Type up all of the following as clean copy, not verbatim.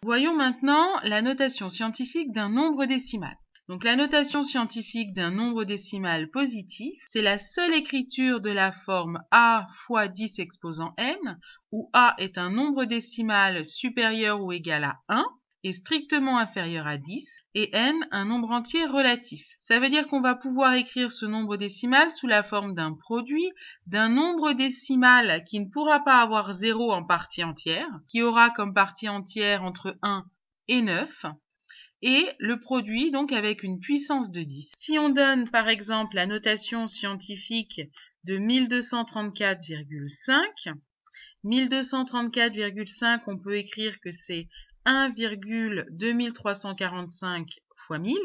Voyons maintenant la notation scientifique d'un nombre décimal. Donc la notation scientifique d'un nombre décimal positif, c'est la seule écriture de la forme a fois 10 exposant n, où a est un nombre décimal supérieur ou égal à 1, est strictement inférieur à 10, et n un nombre entier relatif. Ça veut dire qu'on va pouvoir écrire ce nombre décimal sous la forme d'un produit d'un nombre décimal qui ne pourra pas avoir 0 en partie entière, qui aura comme partie entière entre 1 et 9, et le produit donc avec une puissance de 10. Si on donne par exemple la notation scientifique de 1234,5, 1234,5, on peut écrire que c'est 1,2345 fois 1000.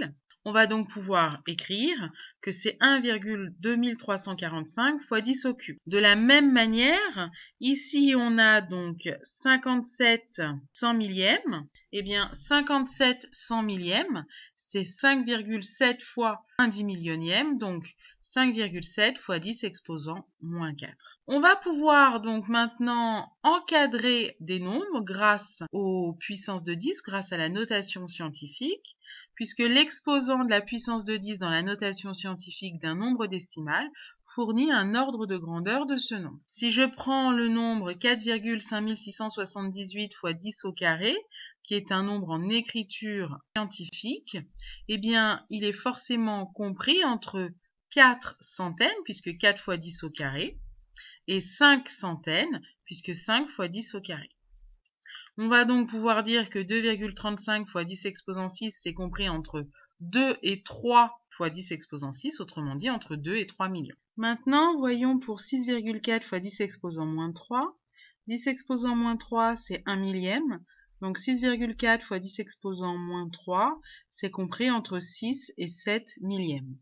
On va donc pouvoir écrire que c'est 1,2345 fois 10 au cube. De la même manière, ici on a donc 57 cent millièmes. Eh bien, 57 cent millièmes, c'est 5,7 fois 1 10 millionième, donc 5,7 fois 10 exposant moins 4. On va pouvoir donc maintenant encadrer des nombres grâce aux puissances de 10, grâce à la notation scientifique, puisque l'exposant de la puissance de 10 dans la notation scientifique d'un nombre décimal fournit un ordre de grandeur de ce nombre. Si je prends le nombre 4,5678 fois 10 au carré, qui est un nombre en écriture scientifique, eh bien, il est forcément compris entre 4 centaines, puisque 4 fois 10 au carré, et 5 centaines, puisque 5 fois 10 au carré. On va donc pouvoir dire que 2,35 fois 10 exposant 6, c'est compris entre 2 et 3 fois 10 exposant 6, autrement dit entre 2 et 3 millions. Maintenant, voyons pour 6,4 fois 10 exposant moins 3. 10 exposant moins 3, c'est 1 millième. Donc 6,4 fois 10 exposant moins 3, c'est compris entre 6 et 7 millièmes.